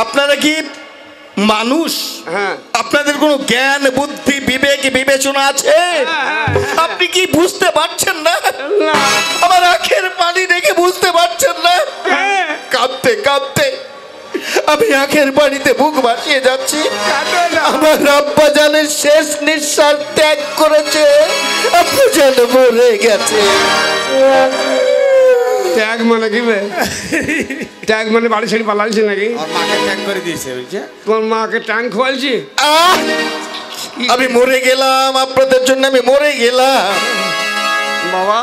আপনারা কি মানুষ? হ্যাঁ। আপনাদের কোনো জ্ঞান বুদ্ধি বিবেক বিবেচনা আছে? আপনি কি বুঝতে পারছেন না? আমার আখের পানি দেখে বুঝতে পারছেন না? কাঁদতে কাঁদতে আমি আখের পানিতে বুক ভাসিয়ে যাচ্ছি। আমার আব্বা জানের শেষ নিঃশ্বাস ত্যাগ করেছে, আব্বা জান মরে গেছে। ট্যাগ মানে কি বে? ট্যাগ মানে বাড়ি ছেড়ে পালাইছে নাকি? মাকে ট্যাগ করে দিয়েছে। তোমার মাকে ট্যাঙ্ক খোয়ালছি? আমি মরে গেলাম আপনাদের জন্য, আমি মরে গেলাম। বাবা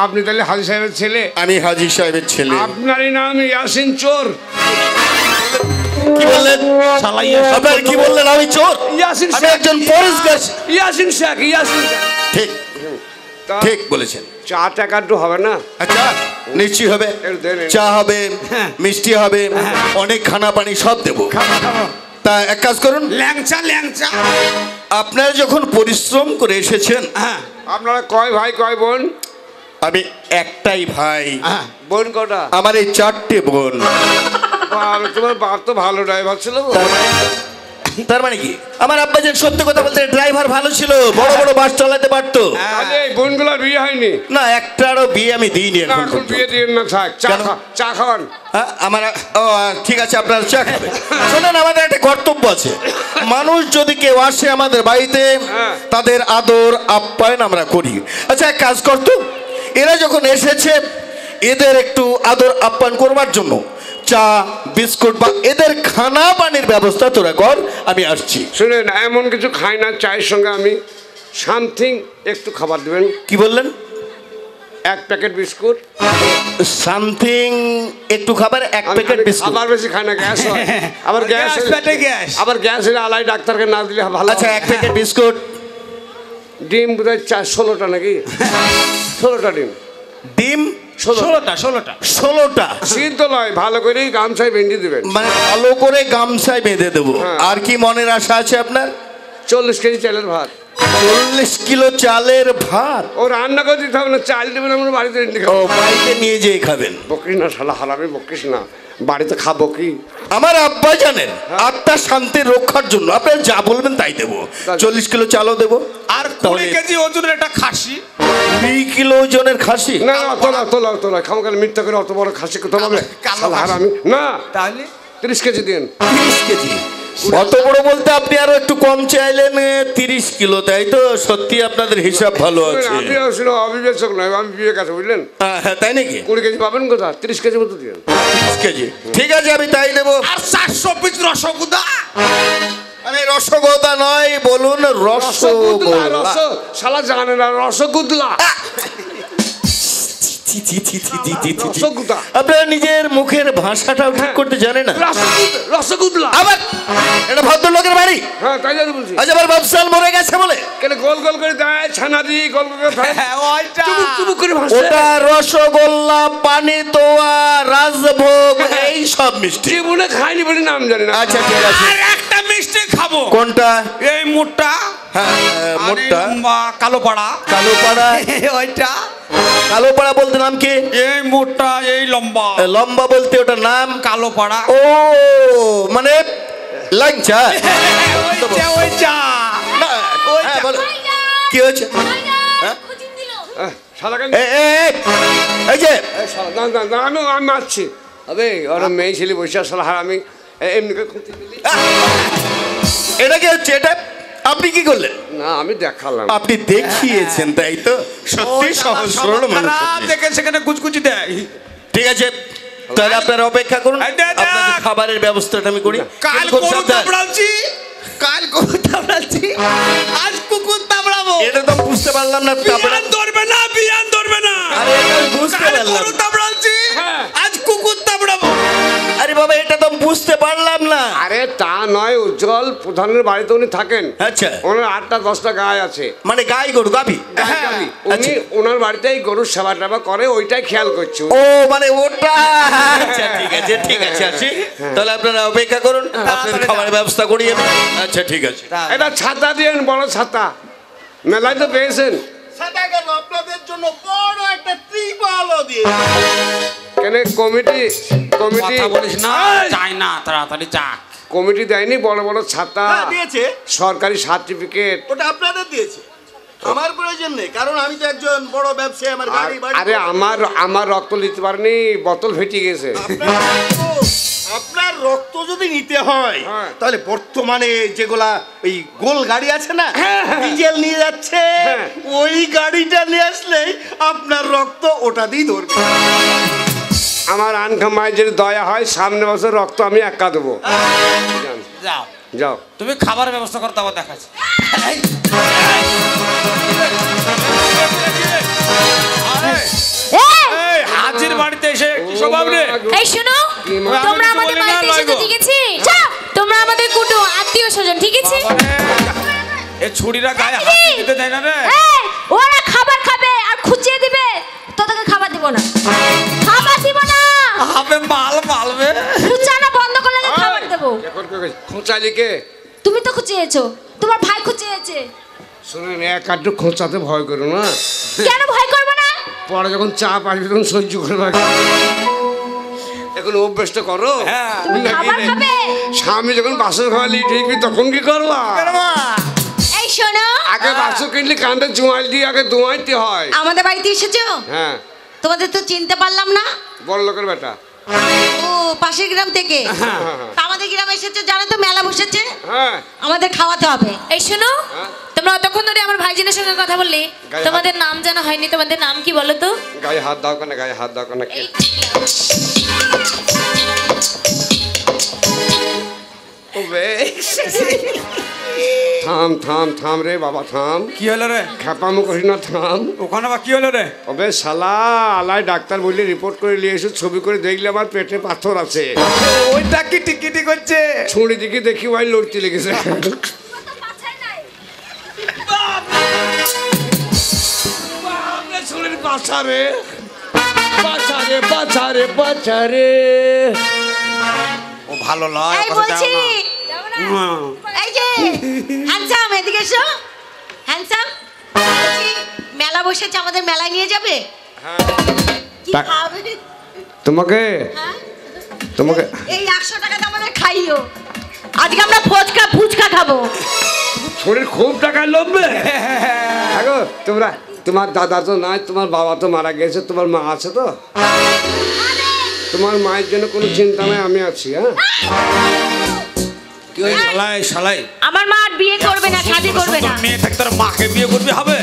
আপনি তাহলে হাজি সাহেবের ছেলে? আমি হাজি সাহেবের ছেলে। আপনারই নাম ইয়াসিন চোর? কি বললেন? আপনার কি বললেন? আমি চোর? ইয়াসিন আমি একজন পরেশগার। ইয়াসিন শেখ। ইয়াসিন ঠিক ঠিক বলেছেন। চা টাকা একটু হবে না? আচ্ছা নিশ্চয়ই হবে, চা হবে, মিষ্টি হবে, অনেক খানা পানি সব দেবো। তা এক কাজ করুন, ল্যাংচা ল্যাংচা। আপনারা যখন পরিশ্রম করে এসেছেন। আপনারা কয় ভাই কয় বোন? আমি একটাই ভাই। বোন কটা? আমার এই 4টে বোন। তোমার বাপ তো ভালো ড্রাইভার ছিল। তার মানে কি? আমার আব্বা যে সত্য কথা বলতে, ড্রাইভার ভালো ছিল, বড় বড় বাস চালাতে পারতো। বোনগুলোর বিয়ে হয়নি? না, একটারও বিয়ে আমি দিইনি এখন। বিয়ে দিয়ে না, থাক, চা খাওয়ান। আমার ঠিক আছে, আপনার চা খাবে। শোনেন, আমাদের একটা কর্তব্য আছে। মানুষ যদি কেউ আসে আমাদের বাড়িতে, তাদের আদর আপ্যায়ন আমরা করি। আচ্ছা এক কাজ করতো, এরা যখন এসেছে এদের একটু আদর আপ্যায়ন করবার জন্য চা বিস্কুট বা এদের খানা পানির ব্যবস্থা তোরা কর, আমি আসছি। শুনেন, এমন কিছু খাই না, চায়ের সঙ্গে আমি সামথিং একটু খাবার দেবেন। কি বললেন? 1 প্যাকেট বিস্কুট, সামথিং একটু খাবার, 1 প্যাকেট বিস্কুট। আবার বেশি খাই না, গ্যাস হয়। আবার গ্যাস আবার গ্যাস হলে আলাই ডাক্তারকে না দিলে ভালো। আচ্ছা 1 প্যাকেট বিস্কুট। ডিম বোধহয় 16টা নাকি? 16টা ডিম। ডিম 16টা সিদ্ধ নয়, ভালো করে গামছায় বেঁধে দিবেন। মানে ভালো করে গামছায় বেঁধে দেবো। আর কি মনের আশা আছে আপনার? 40 কেজি চালের ভাত। 40 কিলো চালের ভাত? ও রান্না করে দিতে হবে না, চাল দেবেন, আমরা বাড়িতে বাড়িতে নিয়ে যেয়ে খাবেন? বকিস না শালা, হারামি বকিস না, বাড়িতে খাবো কি? আমার আব্বা জানেন আত্মার শান্তির রক্ষার জন্য আপনারা যা বলবেন তাই দেবো। 40 কিলো চালও দেবো, আর 20 কেজি ওজনের একটা খাসি। 2 কিলো ওজনের খাসি? না তোলা তোলা তোলা, খামখালি মিথ্যা করে অত বড় খাসি কোথাও হবে? হারামি না, তাহলে 30 কেজি দিন। 30 কেজি? অত বড় বলতে আপনি আরো একটু কম চাইলেন। 30 কিলো, তাই তো? সত্যি আপনাদের হিসাব ভালো আছে। আমি আসলে অবিবেচক নয়, আমি বিবেক আছে, বুঝলেন? হ্যাঁ তাই নাকি? 20 কেজি পাবেন কোথা? 30 কেজি মতো দিন। 30 কেজি ঠিক আছে, আমি তাই দেবো। আর 400 পিস রসগোল্লা। আরে রসগোল্লা নয়, বলুন রসগোল্লা। শালা জানে না রসগোল্লা। আপনারা নিজের মুখের ভাষাটাও ঠিক করতে জানে না। রসগোল্লা আবার এটা ভদ্রলোকের বাড়ি? হ্যাঁ তাই জানি বলছি। আজ আবার বাবসাল মরে গেছে বলে কেন গোল গোল করে দেয়, ছানা দিয়ে গোল গোল করে চুমুক করে ভাসে। ওটা রসগোল্লা, পানি তোয়া, রাজভোগ, এই সব মিষ্টি জীবনে খাইনি বলে নাম জানি না। আচ্ছা ঠিক আছে, আর একটা মিষ্টি খাবো। কোনটা? এই মোটা। হ্যাঁ মোটা। কালো পাড়া। কালো পাড়া? ওইটা কালো পাড়া বলতে নাম কি? এই মোটা, এই লম্বা। লম্বা বলতে ওটার নাম কালো পাড়া। ও মানে লাঞ্চা। ওইটা কি হয়েছে? আমি মারছি আবে, ওরা মেয়ে ছেলে বসে আসলে আমি এমনি খুঁজতে দিলি। এটা কি হচ্ছে? এটা আপনি কি করলেন? না আমি দেখালাম। আপনি দেখিয়েছেন তাই তো? সত্যি সহজ সরল মানুষ দেখে সেখানে কুচকুচি দেয়। ঠিক আছে, তাহলে আপনারা অপেক্ষা করুন, আপনাদের খাবারের ব্যবস্থাটা আমি করি। কাল গরু তাবড়াচ্ছি, কাল গরু তাবড়াচ্ছি, আজ কুকুর তাবড়াবো। এটা তো বুঝতে পারলাম না। বিয়ান ধরবে না, বিয়ান ধরবে না। আরে এটা বুঝতে পারলাম। গরু তাবড়াচ্ছি, আজ কুকুর তাবড়াবো। আরে বাবা এটা তো বুঝতে পারলাম না। আরে তা নয়, উজ্জ্বল প্রধানের বাড়িতে উনি থাকেন। আচ্ছা, ওনার 8টা-10টা গাই আছে। মানে গাই গরু গাভী? উনি ওনার বাড়িতেই গরুর সেবা টেবা করে, ওইটাই খেয়াল করছে। ও মানে ওটা। আচ্ছা ঠিক আছে ঠিক আছে, আসি তাহলে। আপনারা অপেক্ষা করুন, আপনাদের খাবারের ব্যবস্থা করি। আচ্ছা ঠিক আছে। এটা ছাতা দিয়েন, বড় ছাতা, মেলায় তো পেয়েছেন। ছাতা কেন? আপনাদের জন্য বড় একটা ত্রিপলও দিয়ে। এখানে কমিটি কথা বলিস না, চাই না, তাড়াতাড়ি চা। কমিটি দেয়নি বড় বড় ছাতা, দিয়েছে সরকারি সার্টিফিকেট। ওটা আপনাদের দিয়েছে, আমার প্রয়োজন নেই, কারণ আমি তো একজন বড় ব্যবসায়ী, আমার গাড়ি বাড়ি। আরে আমার রক্ত নিতে পারেনি, বোতল ফেটে গেছে। আপনার রক্ত যদি নিতে হয় তাহলে বর্তমানে যেগুলা ওই গোল গাড়ি আছে না, ডিজেল নিয়ে যাচ্ছে, ওই গাড়িটা নিয়ে আসলেই আপনার রক্ত ওটা দিয়ে ধরবে। আমার আনকামায় যদি দয়া হয় সামনে বছর রক্ত আমি একা দেবো। যাও যাও, তুমি খাবার ব্যবস্থা করতে আবার দেখাচ্ছি। হাজির বাড়িতে এসে কি স্বভাব রে? এই শোনো, তোমরা আমাদের বাড়িতে এসেছো ঠিক আছে? তোমরা আমাদের কুটু আত্মীয় স্বজন ঠিক আছে? এই ছুরিরা গায়ে হাত দিতে দেয় না রে। ওরা খাবার খাবে আর খুঁচিয়ে দিবে, তোদেরকে খাবার দিব না, খাবার দিব না। হবে মাল মালবে, খুঁচানো বন্ধ করলে খাবার দেবো। খোঁচালি কে? তুমি তো খুঁচিয়েছো, তোমার ভাই খুঁচিয়েছে। শুনুন, এক আধটু খোঁচাতে ভয় করো না। কেন ভয় করবো না? পরে যখন চাপ আসবে তখন সহ্য করবে। এখন অভ্যেসটা করো। তুমি খাবার খাবে। স্বামী যখন বাসন খাওয়ালি ঠিকবি তখন কি করবা? এই শোনো, আগে বাসন কিনলে কান্দে জোয়াল দিয়ে আগে দোয়াইতে হয়। আমাদের বাড়িতে এসেছো? হ্যাঁ। তোমাদের তো চিনতে পারলাম না। বড় লোকের বেটা। ও পাশের গ্রাম থেকে। আমাদের গ্রামে এসেছে, জানো তো মেলা বসেছে, হ্যাঁ আমাদের খাওয়াতে হবে। এই শোনো, তোমরা অতক্ষণ ধরে আমার ভাইজিনের সঙ্গে কথা বললে, তোমাদের নাম জানা হয়নি, তোমাদের নাম কি বলো তো? গায়ে হাত দাও কেন, গায়ে হাত দাও কেন? থাম থাম থাম রে বাবা, থাম। কি হলো রে? খেপামো করি না, থাম। ওখানে বা কি হলো রে? ওবে শালা, আলাই ডাক্তার বললে রিপোর্ট করে নিয়ে এসে ছবি করে দেখলে আমার পেটে পাথর আছে। ওইটা কি টিকিটি করছে? ছুঁড়ি দিকে দেখি ভাই লড়তে লেগেছে। পাছারে পাছারে পাছারে পাছারে। ও ভালো লয়, এই বলছি, এই যে হ্যান্ডসাম, এদিকে এসো। হ্যান্ডসাম, মেলা বসেছে, আমাদের মেলায় নিয়ে যাবে? কি খাবে? তোমাকে তোমাকে এই 100 টাকাতে আমাদের খাইও। আজকে আমরা ফুচকা খাবো। শরীর খুব টাকায় লোভবে। দেখো তোমরা, তোমার দাদা তো নাই, তোমার বাবা তো মারা গেছে, তোমার মা আছে তো? তোমার মায়ের জন্য কোনো চিন্তা নাই, আমি আছি। হ্যাঁ, কি ওই শালাই শালাই? আমার মা আর বিয়ে করবে না, শাদি করবে না। মেয়ে থাকতে তোর মাকে বিয়ে করবি হবে?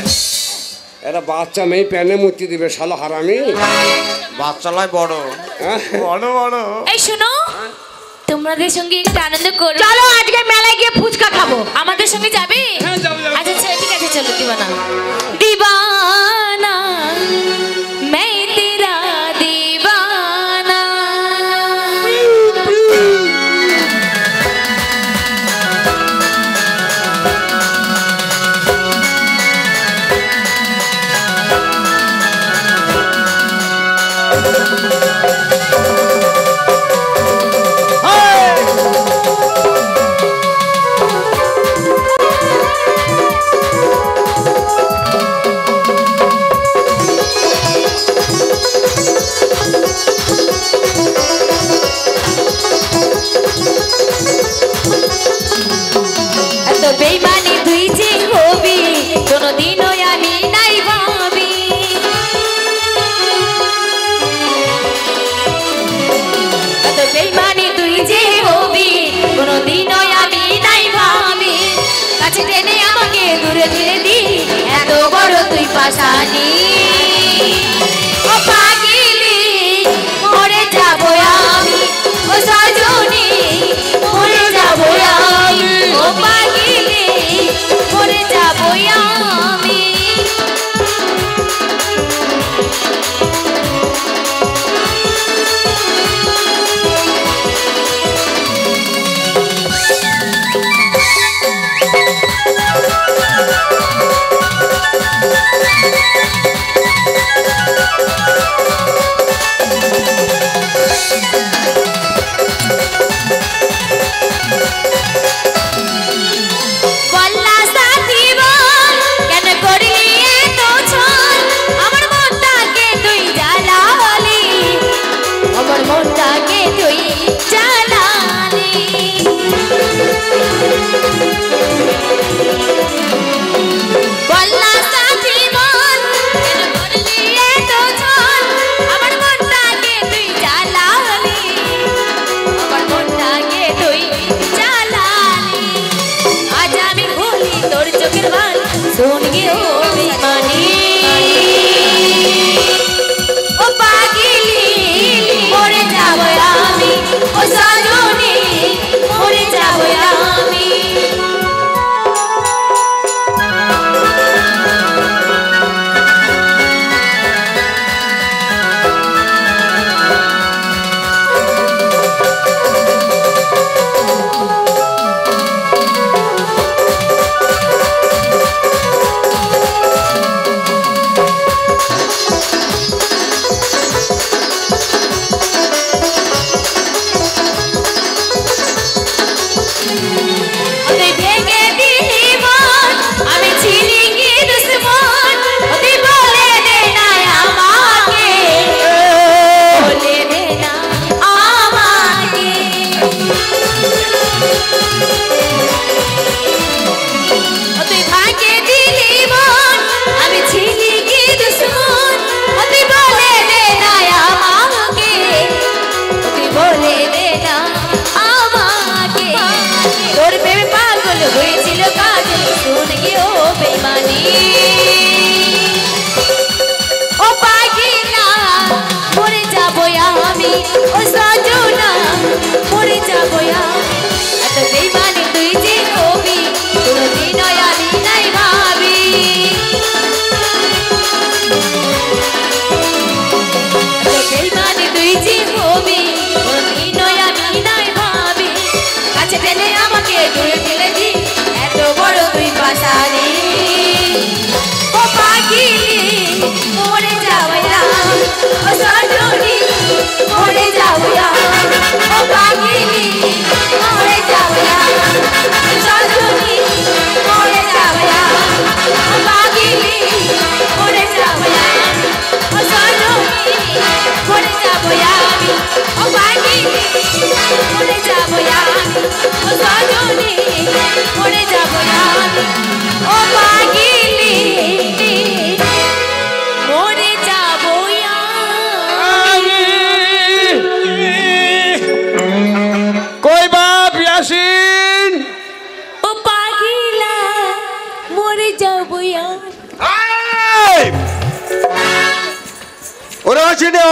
এরা বাচ্চা মেয়ে প্যানে মুতি দিবে শালা হারামি। বাচ্চা লয় বড় বড় বড়। এই শোনো, তোমাদের সঙ্গে একটু আনন্দ করো। চলো আজকে মেলায় গিয়ে ফুচকা খাবো। আমাদের সঙ্গে যাবে? হ্যাঁ, যাবো, যাবো। আচ্ছা আচ্ছা, ঠিক আছে, চলো। দিবানা দিবানা मैं तेरा दीवाना। এত বেইমানি তুই যে হবি, কোনোদিনও আমি নাই ভাবি। এত বেইমানি তুই যে হবি, কোনোদিনও আমি নাই ভাবি। কাছে টেনে আমাকে দূরে ঠেলে দি, এত বড় তুই পাশানি। ও পাগলি, মরে যাবো আমি, ও সজনী, মরে যাবো আমি। ও পাগলি, মরে যাবো আমি। বল্লা সাথী বল, কেন করলি এত ছল? আমার মনটাকে তুই জ্বালালি। सुन के ओ बेईमानी ओ पागली মরে যাব আমি ও সজনী মরে যাব আমি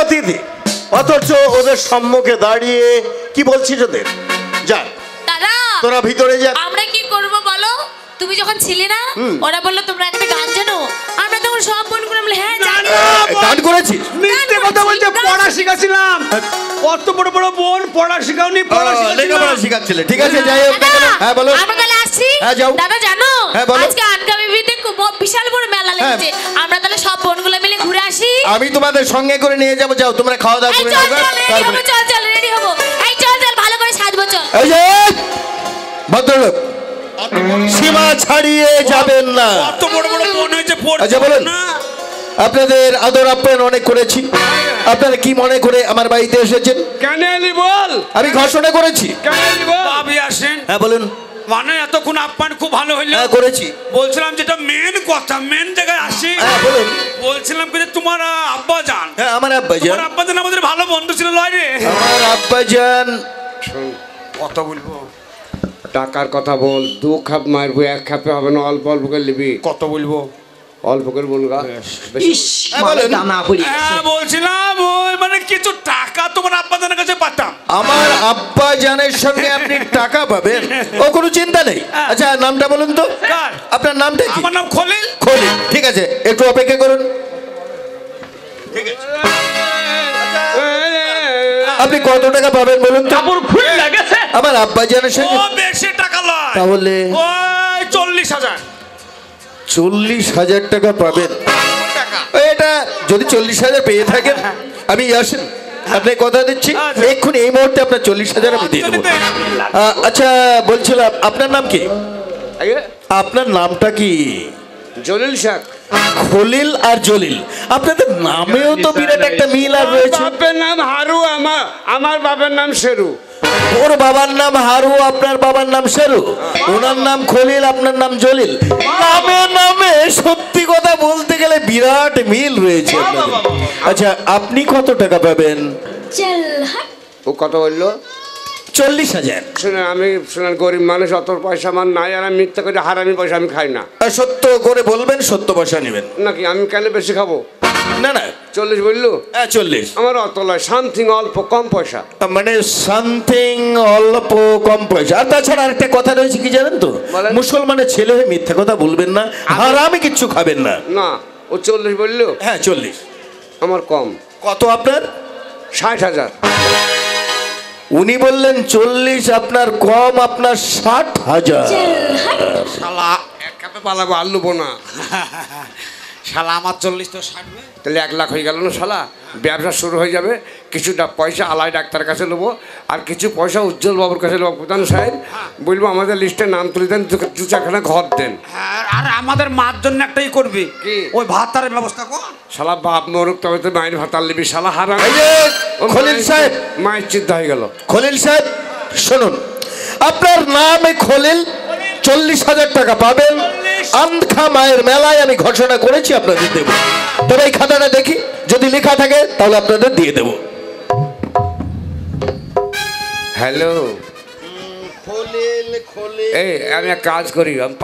অতিথি অথচ ওদের সম্মুখে দাঁড়িয়ে কি বলছিস ওদের যা দাদা তোরা ভিতরে যা আমরা কি করব বলো তুমি যখন ছিলে না ওরা বললো তোমরা একটা গান জানো আমরা তখন সব বোনগুলো বলে হ্যাঁ জানি গান করেছিস মিথ্যে কথা বলছে পড়া শিখাছিলাম কত বড় বড় বোন পড়া শিখাওনি পড়া লেখাপড়া শিখাচ্ছিলে ঠিক আছে যাই হোক হ্যাঁ বলো আমরা তাহলে আসছি হ্যাঁ যাও দাদা জানো হ্যাঁ বলো আজকে আনকামিবিতে বিশাল বড় মেলা লেগেছে আমরা তাহলে সব বোনগুলো মিলে ঘুরে আসি আমি তোমাদের সঙ্গে করে নিয়ে যাবো যাও তোমরা খাওয়া দাওয়া করে নাও চল রেডি হবো এই চল ভালো করে সাজবো চল এই যে ভদ্রলোক সীমা ছাড়িয়ে যাবেন না কত বড় বড় বোন হয়েছে আচ্ছা বলুন আপনাদের আদর আপ্যায়ন অনেক করেছি আপনারা কি মনে করে আমার বাড়িতে এসেছেন কেন এলি বল আমি ঘোষণা করেছি কেন এলি বল ভাবি আসেন হ্যাঁ বলুন মানে এতক্ষণ আপ্যায়ন খুব ভালো হইলো হ্যাঁ করেছি বলছিলাম যেটা মেন কথা মেন জায়গায় আসি হ্যাঁ বলুন বলছিলাম কি যে তোমার আব্বা জান হ্যাঁ আমার আব্বাজান তোমার আব্বা জান আমাদের ভালো বন্ধু ছিল লয় রে আমার আব্বাজান কত বলবো টাকার কথা বল 2 কাপ মারবো 1 কাপে হবে না অল্প অল্প করে নিবি কত বলবো অল্প করে বলগা হ্যাঁ, বলুন। হ্যাঁ বলছিলাম ওই মানে কিছু টাকা তোমার আব্বা জানের কাছে পাতাম আমার আব্বাজানের সঙ্গে আপনি টাকা পাবেন ও কোনো চিন্তা নেই আচ্ছা নামটা বলুন তো কার? আপনার নামটা কি আমার নাম খলিল খলিল ঠিক আছে একটু অপেক্ষা করুন আপনি কত টাকা পাবেন বলুন তো আমার আব্বাজানের ও সঙ্গে বেশি টাকা লয় তাহলে ওই 40,000 40,000 টাকা পাবেন এটা যদি 40,000 পেয়ে থাকেন আমি আসেন আপনি কথা দিচ্ছি এক্ষুনি এই মুহূর্তে আপনার 40,000 আমি দিয়ে দেবো আচ্ছা বলছিলাম আপনার নাম কি আপনার নামটা কি জলিল শেখ খলিল আর জলিল আপনাদের নামেও তো বিরাট একটা মিল আর রয়েছে বাপের নাম হারু আমার বাবার নাম শেরু ওর বাবার নাম হারু আপনার বাবার নাম শেরু ওনার নাম খলিল আপনার নাম জলিল নামে নামে সত্যি কথা বলতে গেলে বিরাট মিল রয়েছে আপনাদের। আচ্ছা আপনি কত টাকা পাবেন চল হাট ও কত বললো 40,000। শুনেন আমি শুনেন গরিব মানুষ, অত পয়সা আমার নাই, আর আমি মিথ্যা করে হারামি পয়সা আমি খাই না। সত্য করে বলবেন, সত্য পয়সা নেবেন। নাকি আমি কেন বেশি খাবো? না না, 40 বললো? 40। আমার অত লয়, সামথিং অল্প কম পয়সা। মানে সামথিং অল্প কম পয়সা। আর তাছাড়া আরেকটা কথা রয়েছে কি জানেন তো, বলেন। মুসলমানের ছেলে হয়ে মিথ্যা কথা বলবেন না, আর আমি কিচ্ছু খাবেন না। না, ও 40 বললো? 40। আমার কম। কত আপনার? 60,000। উনি বললেন 40, আপনার কম, আপনার 60,000। শালা এক কাপে পালাবো, আর লুবো না। শালা আমার 40 তো 60 তাহলে 1 লাখ হয়ে গেল না শালা? ব্যবসা শুরু হয়ে যাবে। কিছুটা পয়সা আলাই ডাক্তার কাছে নেবো, আর কিছু পয়সা উজ্জ্বল বাবুর কাছে নেবো। প্রধান সাহেব বলবো আমাদের লিস্টে নাম তুলে দেন, 2-4খানা ঘর দেন। আর আমাদের মার জন্য একটাই করবি কি? ওই ভাতারের ব্যবস্থা কর। শালা বাপ মরুক, তবে তো মায়ের ভাতার লিবি শালা হারাম। এই যে খলিল সাহেব, মায়ের চিন্তা হয়ে গেল। খলিল সাহেব শুনুন, আপনার নামে খলিল, 40,000 টাকা পাবেন। আন্ধখা মায়ের মেলায় আমি ঘোষণা করেছি আপনাদের দেব। তবে এই খাতাটা দেখি, যদি লেখা থাকে তাহলে আপনাদের দিয়ে দেব। হ্যালো, খলিল খলিল, এই আমি এক কাজ করি, আমি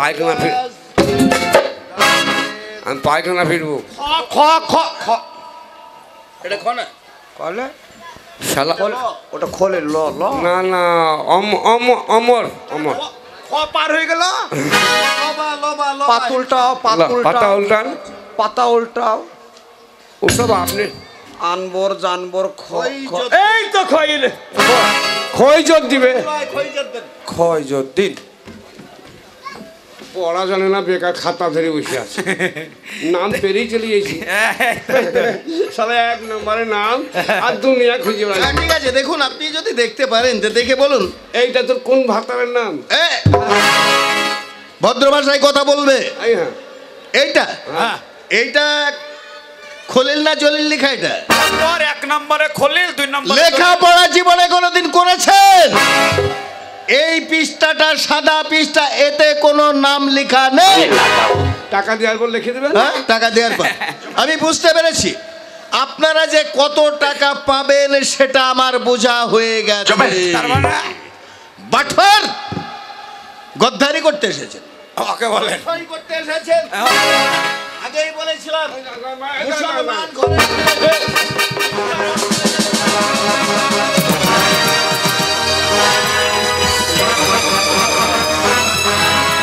পায়খানা ফিরবো। খ খ খ এটা খনা কলে শালা ওটা খোলে ল ল না না, অমর অমর খ পার হয়ে গেল। পাতুলটাও পাতা পাতুলটাও উল্টান, পাতা উল্টাও। ওসব আপনি আনবর জানবর খ খ। এই তো খইল খই যোগ দিবে। খয় যদ্দিন পড়া জানে না, বেকার খাতা ধরে বসে আছে। নাম পেরিয়ে চলে গেছি শালা, 1 নম্বরে নাম, আর দুনিয়া খুঁজে বেড়াচ্ছি। ঠিক আছে, দেখুন আপনি যদি দেখতে পারেন তো দেখে বলুন। এইটা তোর কোন ভাতারের নাম? ভদ্র ভাষায় কথা বলবে। এই হ্যাঁ, এইটা এইটা খলিল না জলিল লেখা? এটা নম্বর 1 নম্বরে খলিল, 2 নম্বরে লেখাপড়া জীবনে কোনোদিন করেছেন? এই পৃষ্ঠাটা সাদা পৃষ্ঠা, এতে কোনো নাম লেখা নেই। টাকা দেওয়ার পর লিখে দেবেন। হ্যাঁ, টাকা দেওয়ার পর আমি বুঝতে পেরেছি আপনারা যে কত টাকা পাবেন সেটা আমার বোঝা হয়ে গেছে। তার মানে বাটফার গদ্দারি করতে এসেছেন, ওকে বলেন গদ্দারি করতে এসেছেন। আগেই বলেছিলাম মুসলমান ঘরে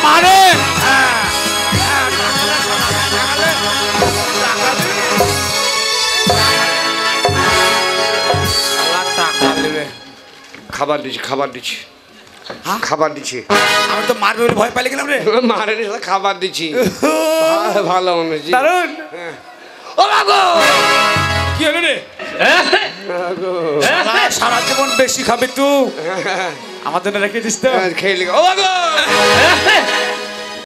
মারে টাকা দেবে। খাবার দিচ্ছি, খাবার দিচ্ছি, হ্যাঁ? খাবার দিচ্ছি। আমি তো মারবে বলে ভয় পাইলে গেলাম রে। মারে নি শালা, খাবার দিচ্ছি। ভালো মনে হচ্ছে। দারুন। ও বাগো, কি হলো রে? শালা সারা জীবন বেশি খাবি তুই, আমাদের রেখে দিস তো। খেয়ে ও বাবা,